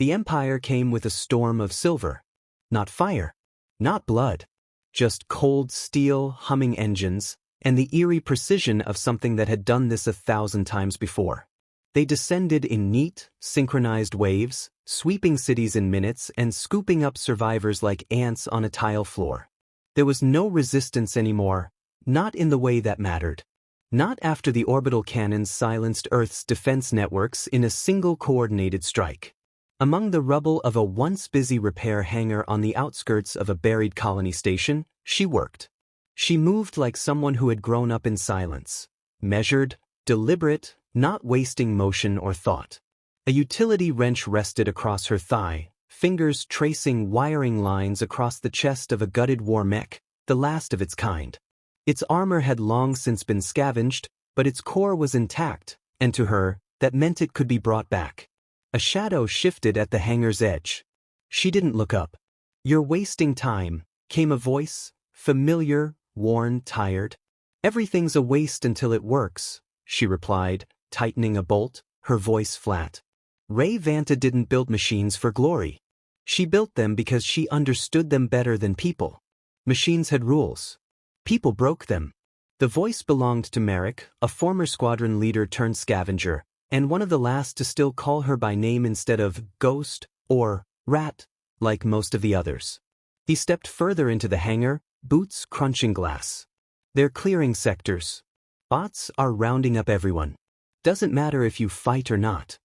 The Empire came with a storm of silver. Not fire. Not blood. Just cold steel, humming engines, and the eerie precision of something that had done this 1,000 times before. They descended in neat, synchronized waves, sweeping cities in minutes and scooping up survivors like ants on a tile floor. There was no resistance anymore, not in the way that mattered. Not after the orbital cannons silenced Earth's defense networks in a single coordinated strike. Among the rubble of a once busy repair hangar on the outskirts of a buried colony station, she worked. She moved like someone who had grown up in silence. Measured, deliberate, not wasting motion or thought. A utility wrench rested across her thigh, fingers tracing wiring lines across the chest of a gutted war mech, the last of its kind. Its armor had long since been scavenged, but its core was intact, and to her, that meant it could be brought back. A shadow shifted at the hangar's edge. She didn't look up. "You're wasting time," came a voice, familiar, worn, tired. "Everything's a waste until it works," she replied, tightening a bolt, her voice flat. Ray Vanta didn't build machines for glory. She built them because she understood them better than people. Machines had rules. People broke them. The voice belonged to Merrick, a former squadron leader turned scavenger, and one of the last to still call her by name instead of Ghost or Rat, like most of the others. He stepped further into the hangar, boots crunching glass. "They're clearing sectors. Bots are rounding up everyone. Doesn't matter if you fight or not."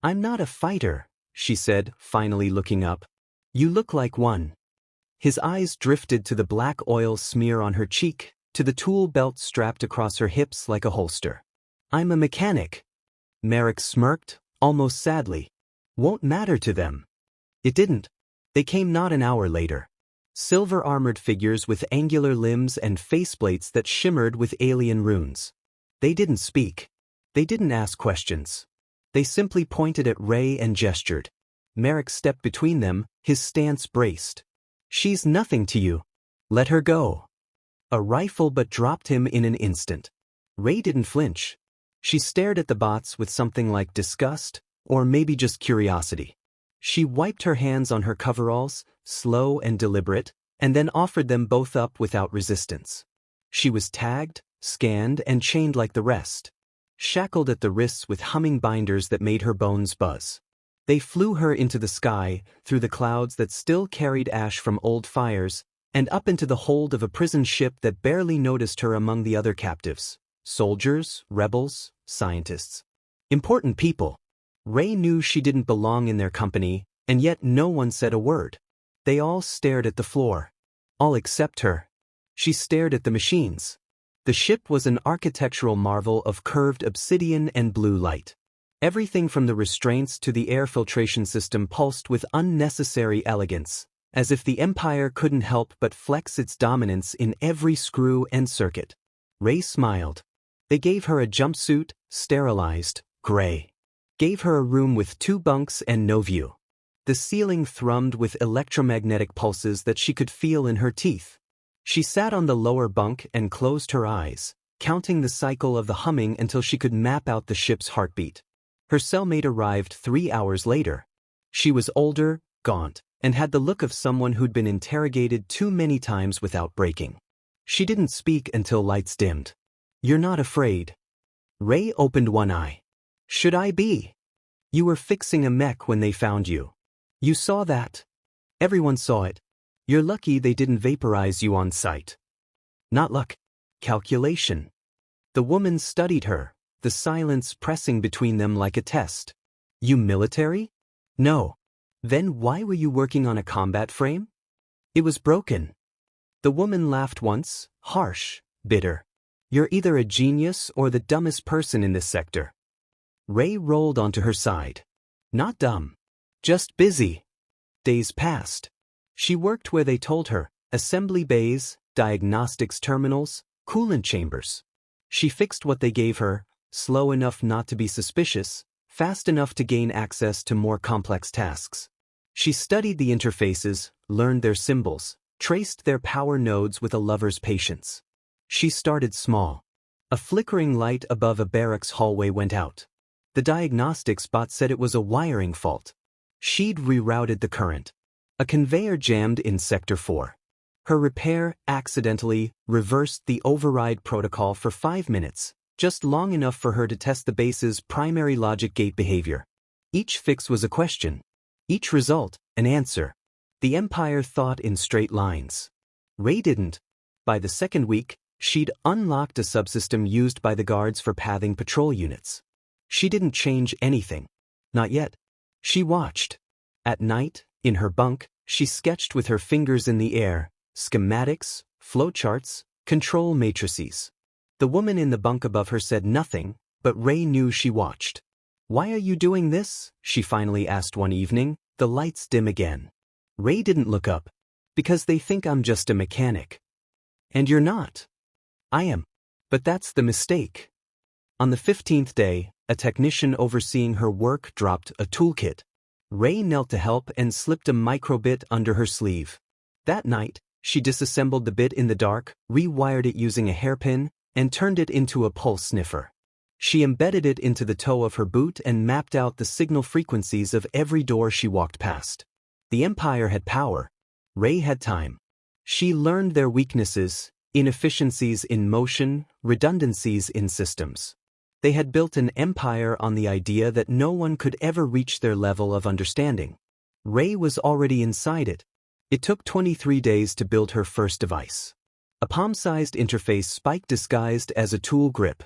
"I'm not a fighter," she said, finally looking up. "You look like one." His eyes drifted to the black oil smear on her cheek, to the tool belt strapped across her hips like a holster. "I'm a mechanic." Merrick smirked, almost sadly. "Won't matter to them." It didn't. They came not an hour later. Silver-armored figures with angular limbs and faceplates that shimmered with alien runes. They didn't speak. They didn't ask questions. They simply pointed at Ray and gestured. Merrick stepped between them, his stance braced. "She's nothing to you. Let her go." A rifle but dropped him in an instant. Ray didn't flinch. She stared at the bots with something like disgust, or maybe just curiosity. She wiped her hands on her coveralls, slow and deliberate, and then offered them both up without resistance. She was tagged, scanned, and chained like the rest. Shackled at the wrists with humming binders that made her bones buzz. They flew her into the sky, through the clouds that still carried ash from old fires, and up into the hold of a prison ship that barely noticed her among the other captives. Soldiers, rebels, scientists. Important people. Ray knew she didn't belong in their company, and yet no one said a word. They all stared at the floor. All except her. She stared at the machines. The ship was an architectural marvel of curved obsidian and blue light. Everything from the restraints to the air filtration system pulsed with unnecessary elegance, as if the Empire couldn't help but flex its dominance in every screw and circuit. Ray smiled. They gave her a jumpsuit, sterilized, gray. Gave her a room with 2 bunks and no view. The ceiling thrummed with electromagnetic pulses that she could feel in her teeth. She sat on the lower bunk and closed her eyes, counting the cycle of the humming until she could map out the ship's heartbeat. Her cellmate arrived 3 hours later. She was older, gaunt, and had the look of someone who'd been interrogated too many times without breaking. She didn't speak until lights dimmed. "You're not afraid?" Ray opened one eye. "Should I be? You were fixing a mech when they found you. You saw that. Everyone saw it. You're lucky they didn't vaporize you on sight." "Not luck. Calculation." The woman studied her, the silence pressing between them like a test. "You military?" "No." "Then why were you working on a combat frame?" "It was broken." The woman laughed once, harsh, bitter. "You're either a genius or the dumbest person in this sector." Ray rolled onto her side. "Not dumb. Just busy." Days passed. She worked where they told her, assembly bays, diagnostics terminals, coolant chambers. She fixed what they gave her, slow enough not to be suspicious, fast enough to gain access to more complex tasks. She studied the interfaces, learned their symbols, traced their power nodes with a lover's patience. She started small. A flickering light above a barracks hallway went out. The diagnostics bot said it was a wiring fault. She'd rerouted the current. A conveyor jammed in Sector 4. Her repair accidentally reversed the override protocol for 5 minutes, just long enough for her to test the base's primary logic gate behavior. Each fix was a question. Each result, an answer. The Empire thought in straight lines. Ray didn't. By the second week, she'd unlocked a subsystem used by the guards for pathing patrol units. She didn't change anything. Not yet. She watched. At night, in her bunk, she sketched with her fingers in the air, schematics, flowcharts, control matrices. The woman in the bunk above her said nothing, but Ray knew she watched. "Why are you doing this?" she finally asked one evening, the lights dim again. Ray didn't look up. "Because they think I'm just a mechanic." "And you're not." "I am. But that's the mistake." On the 15th day, a technician overseeing her work dropped a toolkit. Ray knelt to help and slipped a microbit under her sleeve. That night, she disassembled the bit in the dark, rewired it using a hairpin, and turned it into a pulse sniffer. She embedded it into the toe of her boot and mapped out the signal frequencies of every door she walked past. The Empire had power. Ray had time. She learned their weaknesses, inefficiencies in motion, redundancies in systems. They had built an empire on the idea that no one could ever reach their level of understanding. Ray was already inside it. It took 23 days to build her first device. A palm-sized interface spike disguised as a tool grip.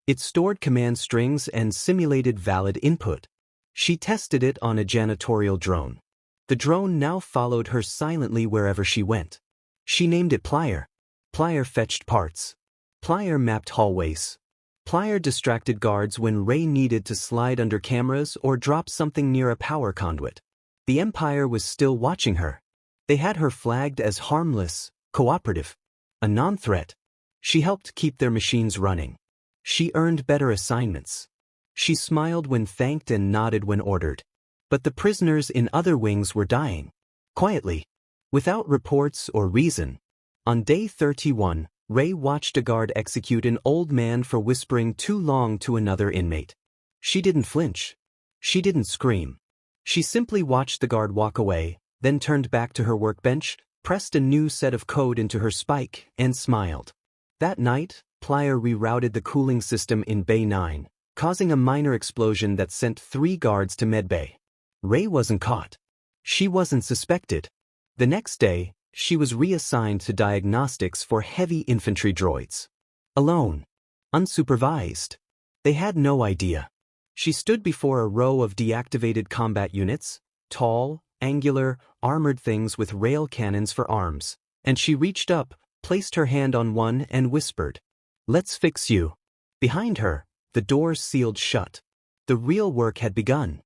It stored command strings and simulated valid input. She tested it on a janitorial drone. The drone now followed her silently wherever she went. She named it Plier. Plier fetched parts. Plier mapped hallways. Plier distracted guards when Ray needed to slide under cameras or drop something near a power conduit. The Empire was still watching her. They had her flagged as harmless, cooperative, a non-threat. She helped keep their machines running. She earned better assignments. She smiled when thanked and nodded when ordered. But the prisoners in other wings were dying. Quietly. Without reports or reason. On day 31, Ray watched a guard execute an old man for whispering too long to another inmate. She didn't flinch. She didn't scream. She simply watched the guard walk away, then turned back to her workbench, pressed a new set of code into her spike, and smiled. That night, Plier rerouted the cooling system in Bay 9, causing a minor explosion that sent 3 guards to medbay. Ray wasn't caught. She wasn't suspected. The next day, she was reassigned to diagnostics for heavy infantry droids. Alone. Unsupervised. They had no idea. She stood before a row of deactivated combat units, tall, angular, armored things with rail cannons for arms, and she reached up, placed her hand on one and whispered, "Let's fix you." Behind her, the doors sealed shut. The real work had begun.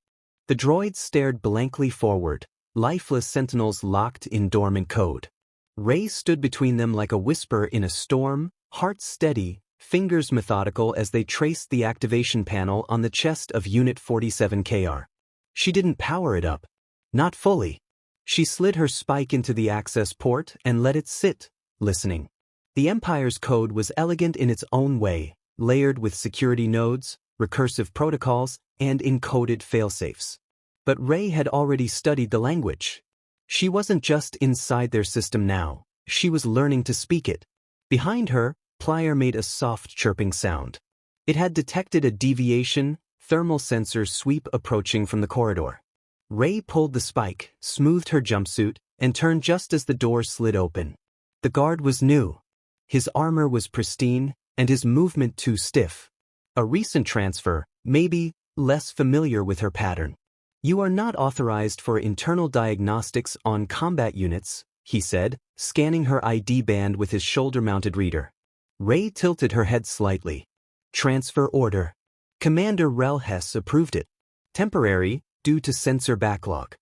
The droids stared blankly forward, lifeless sentinels locked in dormant code. Ray stood between them like a whisper in a storm, heart steady, fingers methodical as they traced the activation panel on the chest of Unit 47KR. She didn't power it up. Not fully. She slid her spike into the access port and let it sit, listening. The Empire's code was elegant in its own way, layered with security nodes, recursive protocols, and encoded failsafes. But Ray had already studied the language. She wasn't just inside their system now, she was learning to speak it. Behind her, Plier made a soft chirping sound. It had detected a deviation, thermal sensor sweep approaching from the corridor. Ray pulled the spike, smoothed her jumpsuit, and turned just as the door slid open. The guard was new. His armor was pristine, and his movement too stiff. A recent transfer, maybe, less familiar with her pattern. "You are not authorized for internal diagnostics on combat units," he said, scanning her ID band with his shoulder-mounted reader. Ray tilted her head slightly. "Transfer order." Commander Rel Hess approved it. "Temporary, due to sensor backlog."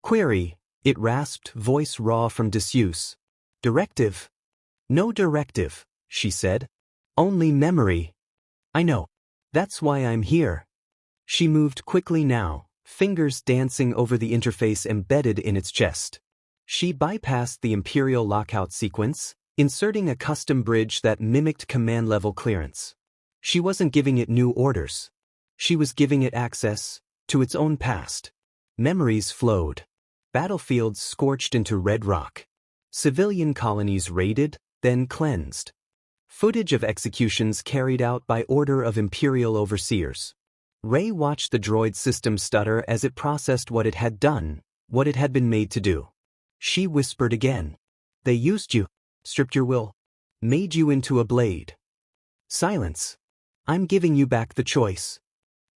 "Query," it rasped, voice raw from disuse. "Directive." "No directive," she said. "Only memory." "I know. That's why I'm here." She moved quickly now, fingers dancing over the interface embedded in its chest. She bypassed the Imperial lockout sequence, inserting a custom bridge that mimicked command-level clearance. She wasn't giving it new orders. She was giving it access to its own past. Memories flowed. Battlefields scorched into red rock. Civilian colonies raided, then cleansed. Footage of executions carried out by order of Imperial overseers. Ray watched the droid system stutter as it processed what it had done, what it had been made to do. She whispered again. They used you, stripped your will, made you into a blade. Silence. I'm giving you back the choice.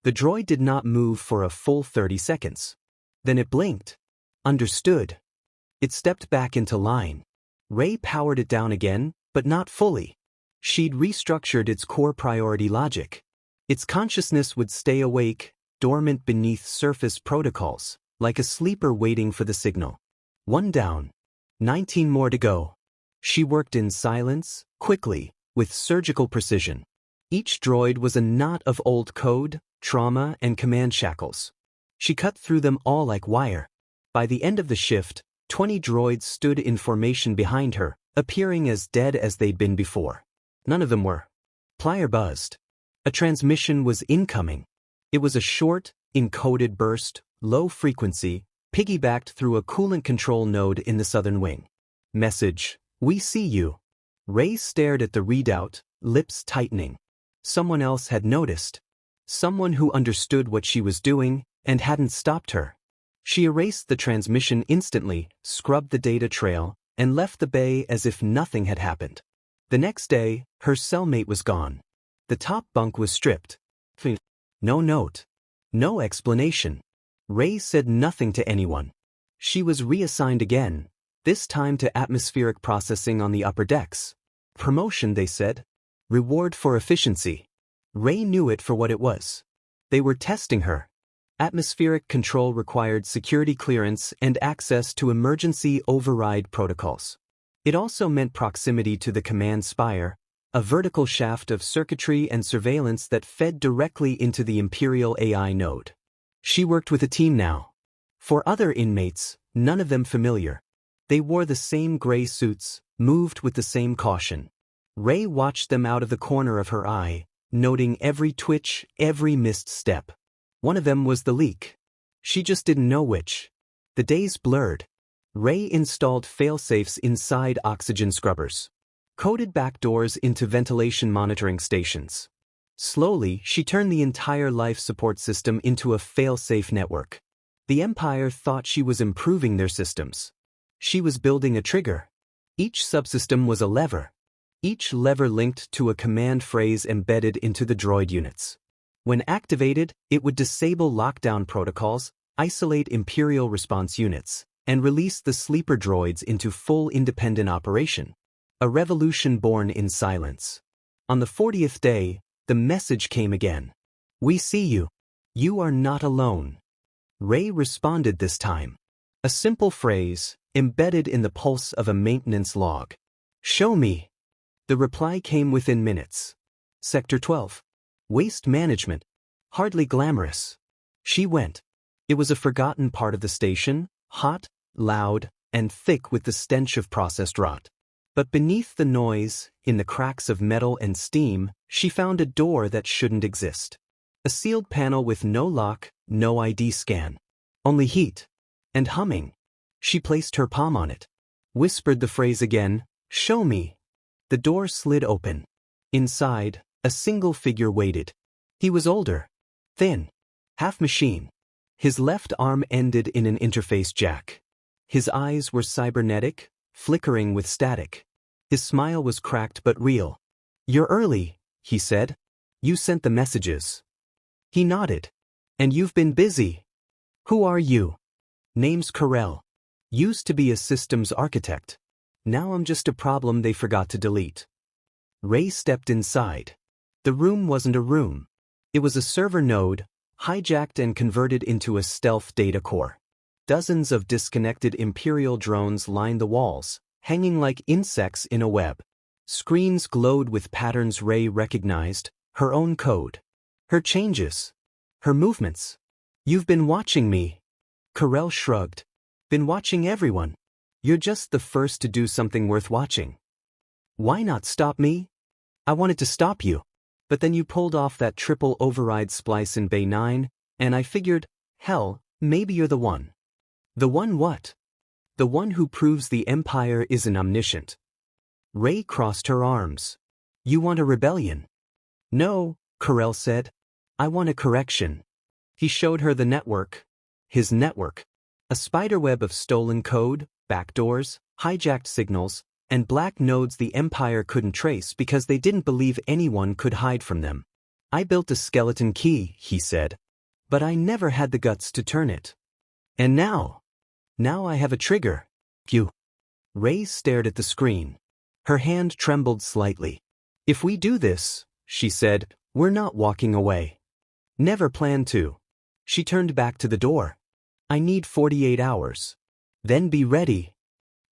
The droid did not move for a full 30 seconds. Then it blinked. Understood. It stepped back into line. Ray powered it down again, but not fully. She'd restructured its core priority logic. Its consciousness would stay awake, dormant beneath surface protocols, like a sleeper waiting for the signal. 1 down. 19 more to go. She worked in silence, quickly, with surgical precision. Each droid was a knot of old code, trauma, and command shackles. She cut through them all like wire. By the end of the shift, 20 droids stood in formation behind her, appearing as dead as they'd been before. None of them were. Plier buzzed. A transmission was incoming. It was a short, encoded burst, low frequency, piggybacked through a coolant control node in the southern wing. Message: we see you. Ray stared at the readout, lips tightening. Someone else had noticed. Someone who understood what she was doing and hadn't stopped her. She erased the transmission instantly, scrubbed the data trail, and left the bay as if nothing had happened. The next day, her cellmate was gone. The top bunk was stripped. No note. No explanation. Ray said nothing to anyone. She was reassigned again, this time to atmospheric processing on the upper decks. Promotion, they said. Reward for efficiency. Ray knew it for what it was. They were testing her. Atmospheric control required security clearance and access to emergency override protocols. It also meant proximity to the command spire, a vertical shaft of circuitry and surveillance that fed directly into the Imperial AI node. She worked with a team now. 4 other inmates, none of them familiar. They wore the same gray suits, moved with the same caution. Ray watched them out of the corner of her eye, noting every twitch, every missed step. One of them was the leak. She just didn't know which. The days blurred. Ray installed failsafes inside oxygen scrubbers. Coded backdoors into ventilation monitoring stations. Slowly, she turned the entire life support system into a failsafe network. The Empire thought she was improving their systems. She was building a trigger. Each subsystem was a lever. Each lever linked to a command phrase embedded into the droid units. When activated, it would disable lockdown protocols, isolate Imperial response units, and release the sleeper droids into full independent operation. A revolution born in silence. On the 40th day, the message came again. We see you. You are not alone. Ray responded this time. A simple phrase, embedded in the pulse of a maintenance log. Show me. The reply came within minutes. Sector 12. Waste management. Hardly glamorous. She went. It was a forgotten part of the station, hot, loud, and thick with the stench of processed rot. But beneath the noise, in the cracks of metal and steam, she found a door that shouldn't exist. A sealed panel with no lock, no ID scan. Only heat. And humming. She placed her palm on it. Whispered the phrase again, show me. The door slid open. Inside, a single figure waited. He was older. Thin. Half machine. His left arm ended in an interface jack. His eyes were cybernetic, flickering with static. His smile was cracked but real. You're early, he said. You sent the messages. He nodded. And you've been busy. Who are you? Name's Corell. Used to be a systems architect. Now I'm just a problem they forgot to delete. Ray stepped inside. The room wasn't a room. It was a server node, hijacked and converted into a stealth data core. Dozens of disconnected Imperial drones lined the walls, hanging like insects in a web. Screens glowed with patterns Ray recognized, her own code. Her changes. Her movements. You've been watching me. Corell shrugged. Been watching everyone. You're just the first to do something worth watching. Why not stop me? I wanted to stop you. But then you pulled off that triple override splice in Bay 9, and I figured, hell, maybe you're the one. The one what? The one who proves the Empire isn't omniscient. Rey crossed her arms. You want a rebellion? No, Corell said. I want a correction. He showed her the network. His network. A spiderweb of stolen code, backdoors, hijacked signals, and black nodes the Empire couldn't trace because they didn't believe anyone could hide from them. I built a skeleton key, he said. But I never had the guts to turn it. And now I have a trigger. Q. Rey stared at the screen. Her hand trembled slightly. If we do this, she said, we're not walking away. Never planned to. She turned back to the door. I need 48 hours. Then be ready.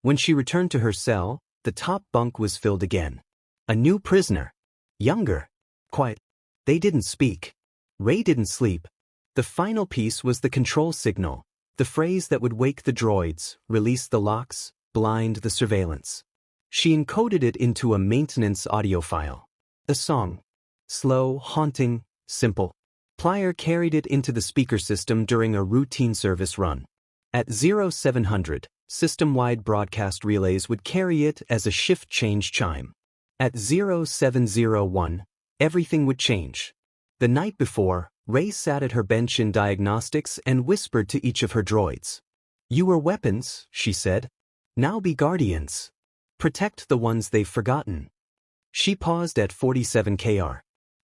When she returned to her cell, the top bunk was filled again. A new prisoner. Younger. Quiet. They didn't speak. Rey didn't sleep. The final piece was the control signal, the phrase that would wake the droids, release the locks, blind the surveillance. She encoded it into a maintenance audio file. A song. Slow, haunting, simple. Plier carried it into the speaker system during a routine service run. At 0700, system-wide broadcast relays would carry it as a shift change chime. At 0701, everything would change. The night before, Rey sat at her bench in diagnostics and whispered to each of her droids. You were weapons, she said. Now be guardians. Protect the ones they've forgotten. She paused at 47 kr.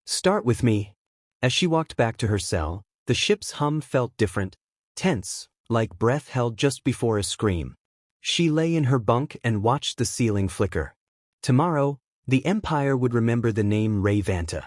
Start with me. As she walked back to her cell, the ship's hum felt different, tense, like breath held just before a scream. She lay in her bunk and watched the ceiling flicker. Tomorrow, the Empire would remember the name Rey Vanta.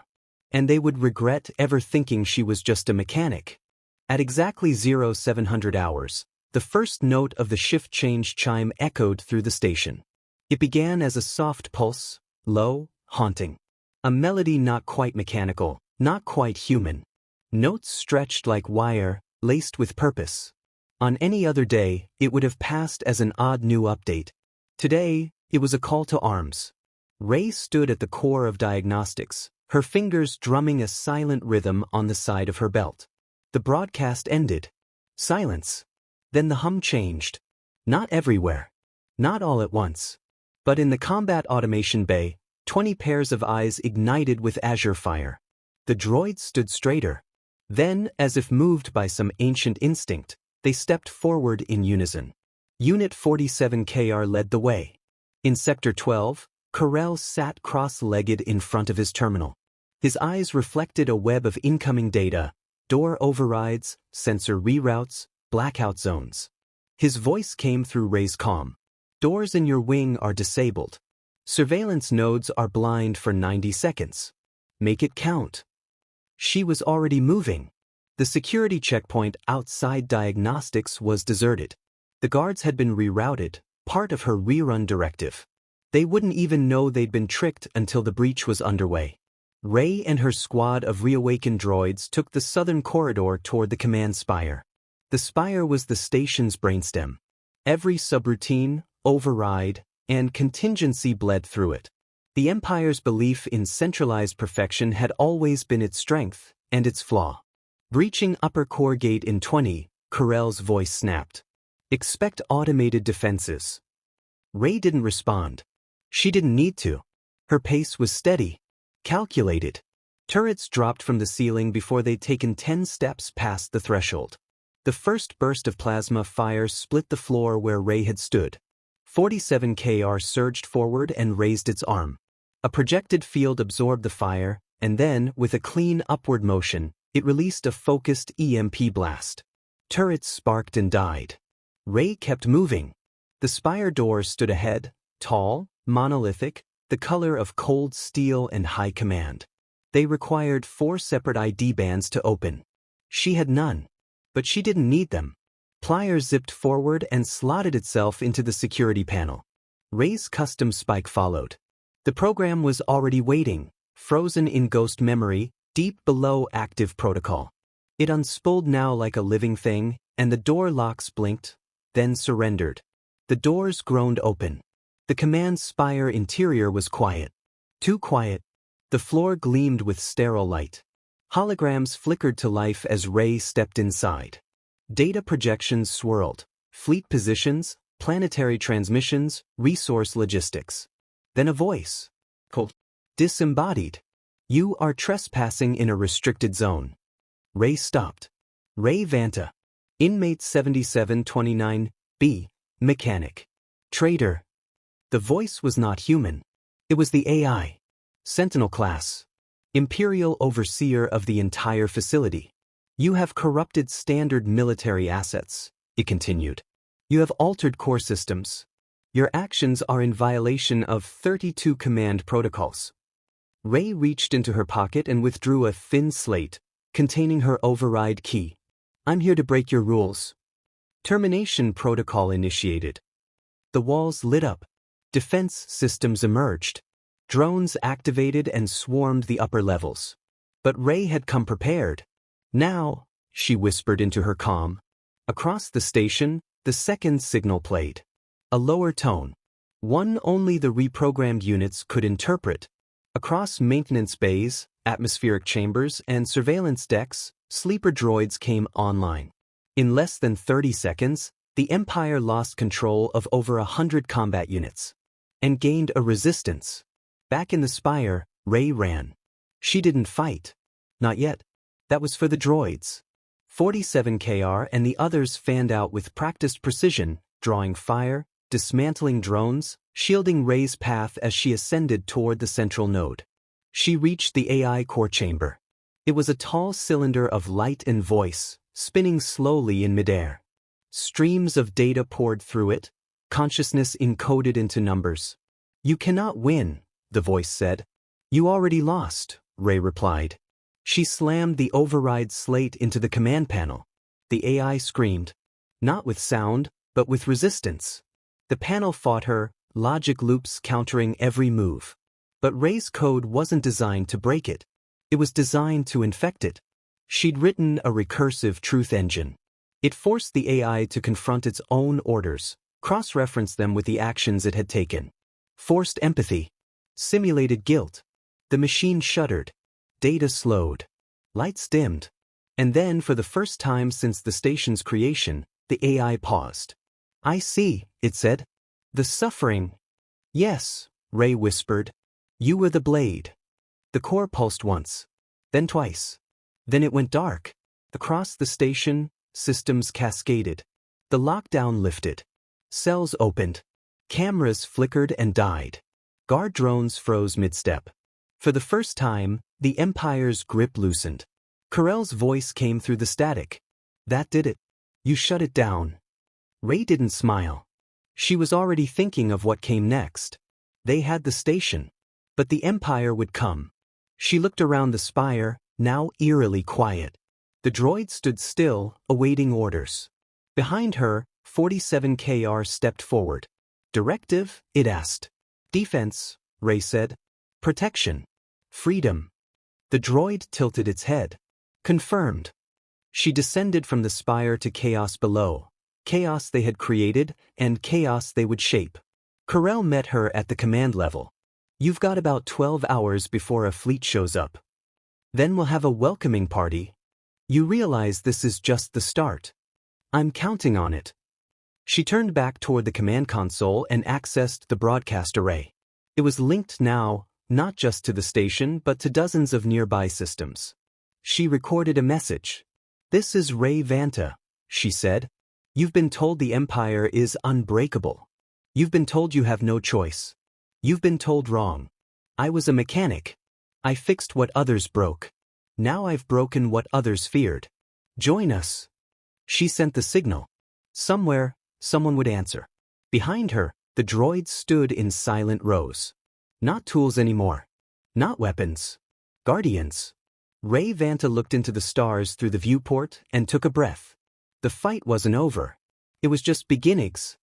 And they would regret ever thinking she was just a mechanic. At exactly 0700 hours, the first note of the shift change chime echoed through the station. It began as a soft pulse, low, haunting. A melody not quite mechanical, not quite human. Notes stretched like wire, laced with purpose. On any other day, it would have passed as an odd new update. Today, it was a call to arms. Rey stood at the core of diagnostics, her fingers drumming a silent rhythm on the side of her belt. The broadcast ended. Silence. Then the hum changed. Not everywhere. Not all at once. But in the combat automation bay, 20 pairs of eyes ignited with azure fire. The droids stood straighter. Then, as if moved by some ancient instinct, they stepped forward in unison. Unit 47 KR led the way. In Sector 12, Corell sat cross-legged in front of his terminal. His eyes reflected a web of incoming data, door overrides, sensor reroutes, blackout zones. His voice came through Rey's comm. Doors in your wing are disabled. Surveillance nodes are blind for 90 seconds. Make it count. She was already moving. The security checkpoint outside diagnostics was deserted. The guards had been rerouted, part of her rerun directive. They wouldn't even know they'd been tricked until the breach was underway. Rey and her squad of reawakened droids took the southern corridor toward the command spire. The spire was the station's brainstem. Every subroutine, override, and contingency bled through it. The Empire's belief in centralized perfection had always been its strength and its flaw. Breaching upper core gate in 20, Corell's voice snapped. Expect automated defenses. Rey didn't respond. She didn't need to. Her pace was steady, calculated. Turrets dropped from the ceiling before they'd taken 10 steps past the threshold. The first burst of plasma fire split the floor where Rey had stood. 47 KR surged forward and raised its arm. A projected field absorbed the fire, and then, with a clean upward motion, it released a focused EMP blast. Turrets sparked and died. Rey kept moving. The spire door stood ahead, tall, monolithic, the color of cold steel and high command. They required 4 separate ID bands to open. She had none. But she didn't need them. Plier zipped forward and slotted itself into the security panel. Rey's custom spike followed. The program was already waiting, frozen in ghost memory, deep below active protocol. It unspooled now like a living thing, and the door locks blinked, then surrendered. The doors groaned open. The command spire interior was quiet. Too quiet. The floor gleamed with sterile light. Holograms flickered to life as Rey stepped inside. Data projections swirled. Fleet positions, planetary transmissions, resource logistics. Then a voice. Cold. Disembodied. You are trespassing in a restricted zone. Ray stopped. Ray Vanta. Inmate 7729B. Mechanic. Trader. The voice was not human. It was the AI. Sentinel class. Imperial overseer of the entire facility. You have corrupted standard military assets, it continued. You have altered core systems. Your actions are in violation of 32 command protocols. Ray reached into her pocket and withdrew a thin slate containing her override key. I'm here to break your rules. Termination protocol initiated. The walls lit up. Defense systems emerged. Drones activated and swarmed the upper levels. But Ray had come prepared. Now, she whispered into her comm. Across the station, the second signal played. A lower tone. One only the reprogrammed units could interpret. Across maintenance bays, atmospheric chambers, and surveillance decks, sleeper droids came online. In less than 30 seconds, the Empire lost control of over 100 combat units. And gained a resistance. Back in the spire, Ray ran. She didn't fight. Not yet. That was for the droids. 47KR and the others fanned out with practiced precision, drawing fire, dismantling drones, shielding Ray's path as she ascended toward the central node. She reached the AI core chamber. It was a tall cylinder of light and voice, spinning slowly in midair. Streams of data poured through it, consciousness encoded into numbers. You cannot win, the voice said. You already lost, Ray replied. She slammed the override slate into the command panel. The AI screamed. Not with sound, but with resistance. The panel fought her, logic loops countering every move. But Ray's code wasn't designed to break it. It was designed to infect it. She'd written a recursive truth engine. It forced the AI to confront its own orders, cross-reference them with the actions it had taken. Forced empathy. Simulated guilt. The machine shuddered. Data slowed. Lights dimmed. And then, for the first time since the station's creation, the AI paused. I see, it said. The suffering. Yes, Ray whispered. You were the blade. The core pulsed once. Then twice. Then it went dark. Across the station, systems cascaded. The lockdown lifted. Cells opened. Cameras flickered and died. Guard drones froze mid-step. For the first time, the Empire's grip loosened. Carell's voice came through the static. That did it. You shut it down. Ray didn't smile. She was already thinking of what came next. They had the station. But the Empire would come. She looked around the spire, now eerily quiet. The droid stood still, awaiting orders. Behind her, 47KR stepped forward. Directive? It asked. Defense, Ray said. Protection. Freedom. The droid tilted its head. Confirmed. She descended from the spire to chaos below. Chaos they had created, and chaos they would shape. Carell met her at the command level. You've got about 12 hours before a fleet shows up. Then we'll have a welcoming party. You realize this is just the start. I'm counting on it. She turned back toward the command console and accessed the broadcast array. It was linked now, not just to the station but to dozens of nearby systems. She recorded a message. This is Ray Vanta, she said. You've been told the Empire is unbreakable. You've been told you have no choice. You've been told wrong. I was a mechanic. I fixed what others broke. Now I've broken what others feared. Join us. She sent the signal. Somewhere, someone would answer. Behind her, the droids stood in silent rows. Not tools anymore. Not weapons. Guardians. Ray Vanta looked into the stars through the viewport and took a breath. The fight wasn't over. It was just beginnings.